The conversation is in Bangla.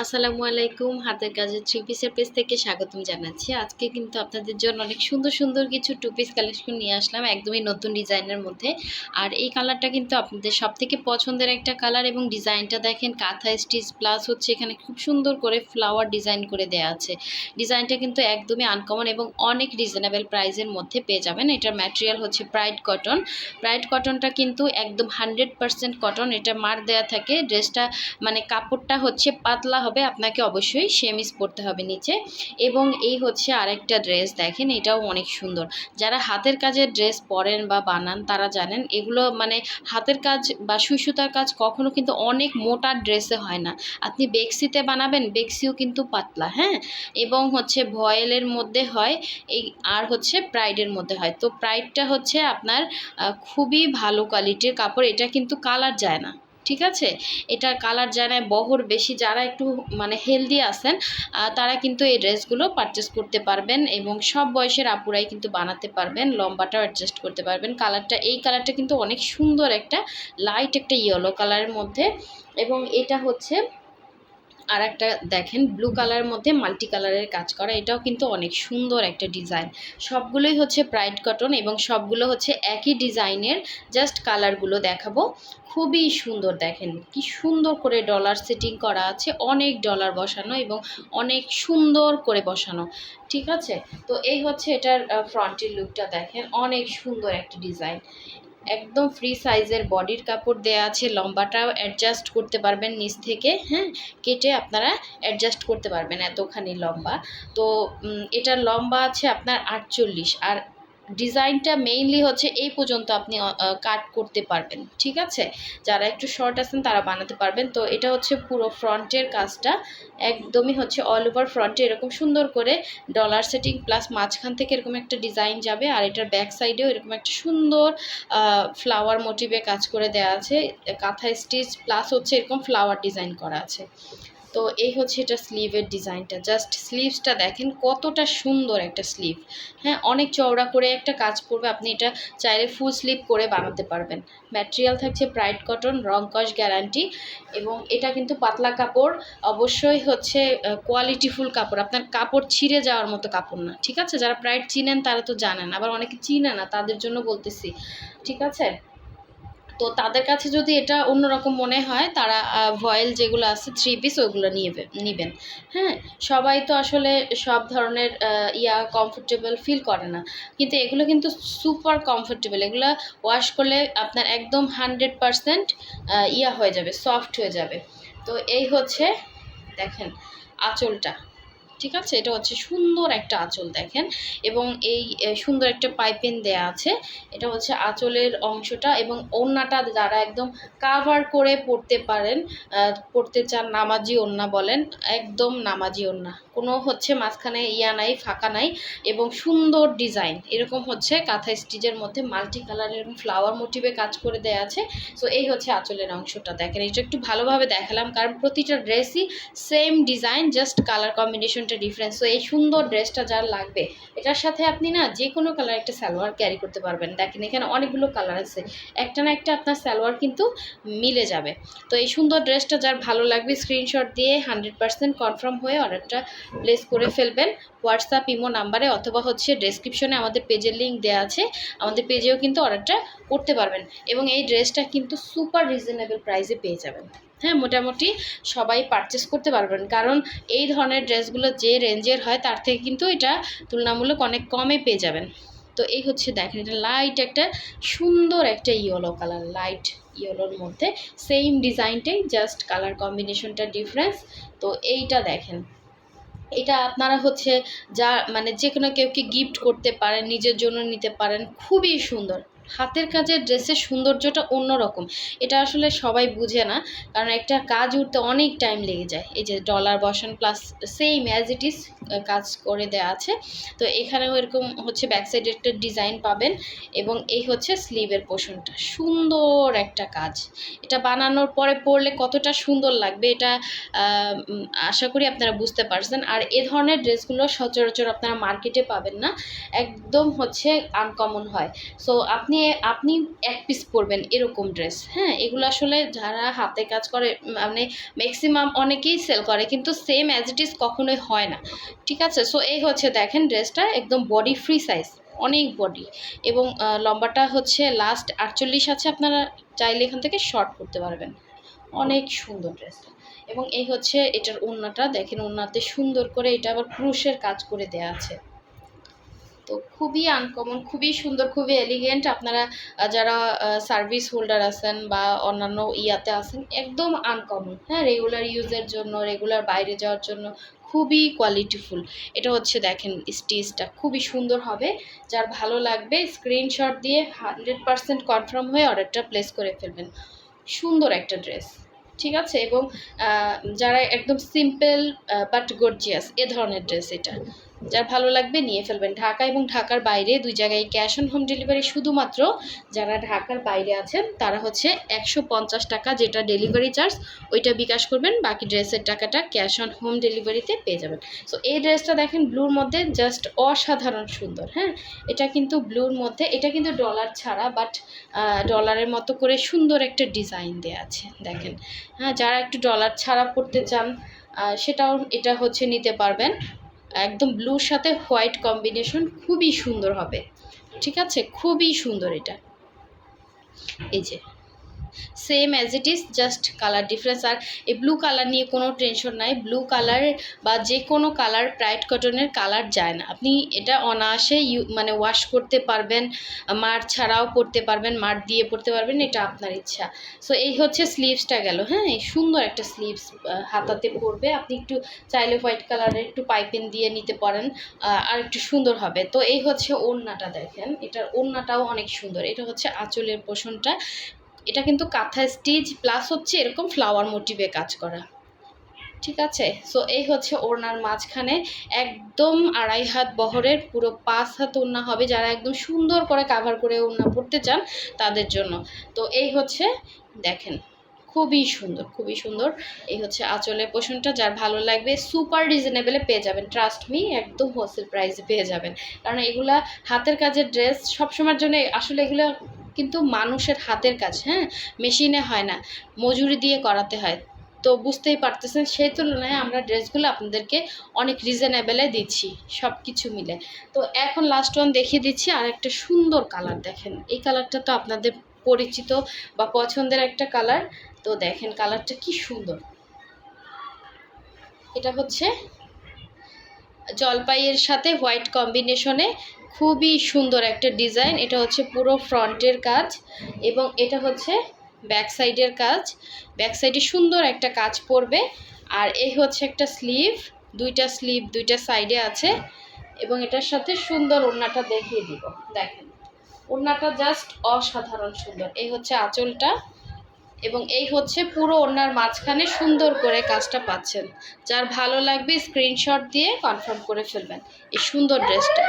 আসসালামু আলাইকুম। হাতের কাজের থ্রি পিসের পেজ থেকে স্বাগতম জানাচ্ছি। আজকে কিন্তু আপনাদের জন্য অনেক সুন্দর সুন্দর কিছু টু পিস কালেকশন নিয়ে আসলাম, একদমই নতুন ডিজাইনের মধ্যে। আর এই কালারটা কিন্তু আপনাদের সবথেকে পছন্দের একটা কালার, এবং ডিজাইনটা দেখেন কাঁথা স্টিচ প্লাস হচ্ছে এখানে খুব সুন্দর করে ফ্লাওয়ার ডিজাইন করে দেওয়া আছে। ডিজাইনটা কিন্তু একদমই আনকমন এবং অনেক রিজনেবল প্রাইসের মধ্যে পেয়ে যাবেন। এটার ম্যাটেরিয়াল হচ্ছে প্রাইড কটন। প্রাইড কটনটা কিন্তু একদম 100% কটন। এটা মার দেয়া থাকে। ড্রেসটা মানে কাপড়টা হচ্ছে পাতলা হবে, আপনাকে অবশ্যই শেমিজ পরতে হবে নিচে। এবং এই হচ্ছে আরেকটা ড্রেস, দেখেন এটাও অনেক সুন্দর। যারা হাতের কাজের ড্রেস পরেন বা বানান তারা জানেন এগুলো মানে হাতের কাজ বা সুই সুতার কাজ কখনো কিন্তু অনেক মোটা ড্রেসে হয় না। আপনি বেক্সিতে বানাবেন, বেক্সিও কিন্তু পাতলা, হ্যাঁ। এবং হচ্ছে ভয়েলের মধ্যে হয় এই, আর হচ্ছে প্রাইডের মধ্যে হয়। তো প্রাইডটা হচ্ছে আপনার খুবই ভালো কোয়ালিটির কাপড়। এটা কিন্তু কালার যায় না, ঠিক আছে। এটা কালার যায় না, বহর বেশি। যারা একটু মানে হেলদি আছেন তারা কিন্তু এই ড্রেসগুলো পারচেস করতে পারবেন, এবং সব বয়সের আপুরাই কিন্তু বানাতে পারবেন। লম্বাটাও অ্যাডজাস্ট করতে পারবেন। কালারটা, এই কালারটা কিন্তু অনেক সুন্দর, একটা লাইট একটা ইয়েলো কালারের মধ্যে। এবং এটা হচ্ছে আর একটা দেখেন ব্লু কালারের মধ্যে মাল্টি কালারের কাজ করা, এটাও কিন্তু অনেক সুন্দর একটা ডিজাইন। সবগুলোই হচ্ছে প্রাইড কটন এবং সবগুলো হচ্ছে একই ডিজাইনের। জাস্ট কালারগুলো দেখাবো, খুবই সুন্দর। দেখেন কি সুন্দর করে ডলার সেটিং করা আছে, অনেক ডলার বসানো এবং অনেক সুন্দর করে বসানো, ঠিক আছে। তো এই হচ্ছে এটার ফ্রন্টের লুকটা, দেখেন অনেক সুন্দর একটা ডিজাইন। একদম ফ্রি সাইজের বডির কাপড় দেয়া আছে। লম্বাটাও অ্যাডজাস্ট করতে পারবেন নিচ থেকে, হ্যাঁ, কেটে আপনারা অ্যাডজাস্ট করতে পারবেন, এতখানি লম্বা। তো এটার লম্বা আছে আপনার 48, আর ডিজাইনটা মেইনলি হচ্ছে এই পর্যন্ত আপনি কাট করতে পারবেন, ঠিক আছে। যারা একটু শর্ট আছেন তারা বানাতে পারবেন। তো এটা হচ্ছে পুরো ফ্রন্টের কাজটা, একদমই হচ্ছে অল ওভার ফ্রন্টে এরকম সুন্দর করে ডলার সেটিং প্লাস মাঝখান থেকে এরকম একটা ডিজাইন যাবে। আর এটার ব্যাক সাইডেও এরকম একটা সুন্দর ফ্লাওয়ার মোটিভে কাজ করে দেওয়া আছে, কাঁথা স্টিচ প্লাস হচ্ছে এরকম ফ্লাওয়ার ডিজাইন করা আছে। তো এই হচ্ছে এটা স্লিভের ডিজাইনটা। জাস্ট স্লিভসটা দেখেন কতটা সুন্দর একটা স্লিভ, হ্যাঁ, অনেক চওড়া করে একটা কাজ করবে। আপনি এটা চাইলে ফুল স্লিভ করে বানাতে পারবেন। ম্যাটেরিয়াল থাকছে প্রাইড কটন, রং কস গ্যারান্টি। এবং এটা কিন্তু পাতলা কাপড়, অবশ্যই হচ্ছে কোয়ালিটিফুল কাপড়। আপনার কাপড় ছিঁড়ে যাওয়ার মতো কাপড় না, ঠিক আছে। যারা প্রাইড চিনেন তারা তো জানেন, আবার অনেকে চিনে না, তাদের জন্য বলতেছি, ঠিক আছে। তো তাদের কাছে যদি এটা অন্যরকম মনে হয় তারা ভয়েল যেগুলো আছে থ্রি পিস ওগুলো নেবেন, হ্যাঁ। সবাই তো আসলে সব ধরনের কমফোর্টেবল ফিল করে না, কিন্তু এগুলো কিন্তু সুপার কমফোর্টেবল। এগুলো ওয়াশ করলে আপনার একদম 100% হয়ে যাবে, সফট হয়ে যাবে। তো এই হচ্ছে দেখেন আঁচলটা, ঠিক আছে। এটা হচ্ছে সুন্দর একটা আঁচল, দেখেন। এবং এই সুন্দর একটা পাইপিং দেয়া আছে। এটা হচ্ছে আঁচলের অংশটা। এবং ওড়নাটা যারা একদম কাভার করে পরতে পারেন, পরতে চান, নামাজি ওড়না বলেন, একদম নামাজি ওড়না, কোনো হচ্ছে মাঝখানে নাই, ফাঁকা নাই। এবং সুন্দর ডিজাইন, এরকম হচ্ছে কাঁথা স্টিচের মধ্যে মাল্টি কালারের এবং ফ্লাওয়ার মোটিভে কাজ করে দেয়া আছে। সো এই হচ্ছে আঁচলের অংশটা, দেখেন। এটা একটু ভালোভাবে দেখালাম কারণ প্রতিটা ড্রেসই সেম ডিজাইন, জাস্ট কালার কম্বিনেশনটা ডিফারেন্স। তো এই সুন্দর ড্রেসটা যার লাগবে, এটার সাথে আপনি না যে কোনো কালার একটা সালোয়ার ক্যারি করতে পারবেন। দেখেন এখানে অনেকগুলো কালার আছে, একটা না একটা আপনার সালোয়ার কিন্তু মিলে যাবে। তো এই সুন্দর ড্রেসটা যার ভালো লাগবে স্ক্রিনশট দিয়ে 100% কনফার্ম হয়ে অর্ডারটা প্লেস করে ফেলবেন হোয়াটসঅ্যাপ ইমো নাম্বারে, অথবা হচ্ছে ডেসক্রিপশনে আমাদের পেজের লিঙ্ক দেওয়া আছে, আমাদের পেজেও কিন্তু অর্ডারটা করতে পারবেন। এবং এই ড্রেসটা কিন্তু সুপার রিজনেবল প্রাইসে পেয়ে যাবেন, হ্যাঁ। মোটামুটি সবাই পারচেস করতে পারবেন, কারণ এই ধরনের ড্রেসগুলো যে রেঞ্জের হয় তার থেকে কিন্তু এটা তুলনামূলক অনেক কমে পেয়ে যাবেন। তো এই হচ্ছে দেখেন, এটা লাইট একটা সুন্দর একটা ইয়েলো কালার, লাইট ইয়েলোর মধ্যে সেম ডিজাইনটাই, জাস্ট কালার কম্বিনেশনটা ডিফারেন্স। তো এইটা দেখেন, এটা আপনারা হচ্ছে যা মানে যে কোনো কেউকে গিফট করতে পারেন, নিজের জন্য নিতে পারেন, খুবই সুন্দর। হাতের কাজের ড্রেসের সৌন্দর্যটা অন্যরকম, এটা আসলে সবাই বুঝে না, কারণ একটা কাজ উঠতে অনেক টাইম লেগে যায়। এই যে ডলার বসান plus same as it is কাজ করে দেওয়া আছে। তো এখানেও এরকম হচ্ছে ব্যাক সাইডে একটা ডিজাইন পাবেন। এবং এই হচ্ছে স্লিভের পোর্শনটা, সুন্দর একটা কাজ। এটা বানানোর পরে পরলে কতটা সুন্দর লাগবে এটা আশা করি আপনারা বুঝতে পারছেন। আর এ ধরনের ড্রেসগুলো সচরাচর আপনারা মার্কেটে পাবেন না, একদম হচ্ছে আনকমন হয়। সো আপনি আপনি আপনি এক পিস পরবেন এরকম ড্রেস, হ্যাঁ। এগুলো আসলে যারা হাতে কাজ করে মানে ম্যাক্সিমাম অনেকেই সেল করে, কিন্তু সেম অ্যাজ ইট ইজ কখনোই হয় না, ঠিক আছে। সো এই হচ্ছে দেখেন ড্রেসটা একদম বডি ফ্রি সাইজ, অনেক বডি, এবং লম্বাটা হচ্ছে লাস্ট 48 আছে, আপনারা চাইলে এখান থেকে শর্ট করতে পারবেন। অনেক সুন্দর ড্রেসটা। এবং এই হচ্ছে এটার ওড়নাটা, দেখেন ওড়নাতে সুন্দর করে এটা আবার ক্রুশের কাজ করে দেয়া আছে। তো খুবই আনকমন, খুবই সুন্দর, খুবই এলিগেন্ট। আপনারা যারা সার্ভিস হোল্ডার আছেন বা অন্যান্য ইয়াতে আছেন, একদম আনকমন, হ্যাঁ, রেগুলার ইউজের জন্য, রেগুলার বাইরে যাওয়ার জন্য খুবই কোয়ালিটিফুল। এটা হচ্ছে দেখেন স্টিচটা খুবই সুন্দর হবে। যার ভালো লাগবে স্ক্রিনশট দিয়ে 100% কনফার্ম হয়ে অর্ডারটা প্লেস করে ফেলবেন। সুন্দর একটা ড্রেস, ঠিক আছে। এবং যারা একদম সিম্পল বাট গর্জিয়াস এ ধরনের ড্রেস, এটা যার ভালো লাগবে নিয়ে ফেলবেন। ঢাকা এবং ঢাকার বাইরে দুই জায়গায় ক্যাশ অন হোম ডেলিভারি। শুধুমাত্র যারা ঢাকার বাইরে আছেন তারা হচ্ছে 150 টাকা যেটা ডেলিভারি চার্জ, ওইটা বিকাশ করবেন, বাকি ড্রেসের টাকাটা ক্যাশ অন হোম ডেলিভারিতে পেয়ে যাবেন। সো এই ড্রেসটা দেখেন ব্লুর মধ্যে জাস্ট অসাধারণ সুন্দর, হ্যাঁ। এটা কিন্তু ব্লুর মধ্যে, এটা কিন্তু ডলার ছাড়া, বাট ডলারের মতো করে সুন্দর একটা ডিজাইন দেওয়া আছে দেখেন, হ্যাঁ। যারা একটু ডলার ছাড়া পড়তে চান সেটাও এটা হচ্ছে নিতে পারবেন। একদম ব্লুর সাথে হোয়াইট কম্বিনেশন খুবই সুন্দর হবে, ঠিক আছে, খুবই সুন্দর এটা। এই যে same as it is, just colour difference. আর এই ব্লু কালার নিয়ে কোনো টেনশন নাই। ব্লু কালার বা যে কোনো কালার ব্রাইট কটনের কালার যায় না। আপনি এটা অনায়াসে মানে ওয়াশ করতে পারবেন, মার ছাড়াও পরতে পারবেন, মার দিয়ে পরতে পারবেন, এটা আপনার ইচ্ছা। সো এই হচ্ছে স্লিভসটা গেল, হ্যাঁ। এই সুন্দর একটা স্লিভস হাতাতে পরবে। আপনি একটু চাইলে হোয়াইট কালারের একটু পাইপিং দিয়ে নিতে পারেন, আর একটু সুন্দর হবে। তো এই হচ্ছে ওড়নাটা, দেখেন এটার ওড়নাটাও অনেক সুন্দর। এটা হচ্ছে আঁচলের পোর্শনটা, এটা কিন্তু কাঁথা স্টিচ প্লাস হচ্ছে এরকম ফ্লাওয়ার মোটিভে কাজ করা, ঠিক আছে। সো এই হচ্ছে ওড়নার মাঝখানে একদম 2.5 হাত বহরের পুরো 5 হাত ওড়না হবে। যারা একদম সুন্দর করে কাভার করে ওড়না পরতে চান তাদের জন্য। তো এই হচ্ছে দেখেন খুবই সুন্দর, খুবই সুন্দর। এই হচ্ছে আঁচলের পোর্শনটা, যার ভালো লাগবে সুপার রিজনেবলে পেয়ে যাবেন, ট্রাস্ট মি, একদম হোলসেল প্রাইসে পেয়ে যাবেন। কারণ এগুলা হাতের কাজের ড্রেস, সবসময়ের জন্য আসলে এগুলো কিন্তু মানুষের হাতের কাজ, হ্যাঁ, মেশিনে হয় না, মজুরি দিয়ে করাতে হয়। তো বুঝতেই পারতেছেন, সেই তুলনায় আমরা ড্রেসগুলো আপনাদেরকে অনেক রিজনেবলে দিচ্ছি সব কিছু মিলে। তো এখন লাস্ট ওয়ান দেখিয়ে দিচ্ছি, আর একটা সুন্দর কালার দেখেন। এই কালারটা তো আপনাদের পরিচিত বা পছন্দের একটা কালার। তো দেখেন কালারটা কি সুন্দর। এটা হচ্ছে জলপাইয়ের সাথে হোয়াইট কম্বিনেশনে খুবই সুন্দর একটা ডিজাইন। এটা হচ্ছে পুরো ফ্রন্টের কাজ, এবং এটা হচ্ছে ব্যাক সাইডের কাজ। ব্যাক সাইডে সুন্দর একটা কাজ পড়বে। আর এই হচ্ছে একটা স্লিভ, দুইটা স্লিভ দুইটা সাইডে আছে, এবং এটার সাথে সুন্দর ওড়নাটা দেখিয়ে দিব। দেখেন ওড়নাটা জাস্ট অসাধারণ সুন্দর। এই হচ্ছে আঁচলটা, এবং এই হচ্ছে পুরো ওড়নার মাঝখানে সুন্দর করে কাজটা পাচ্ছেন। যার ভালো লাগবে স্ক্রিনশট দিয়ে কনফার্ম করে ফেলবেন এই সুন্দর ড্রেসটা।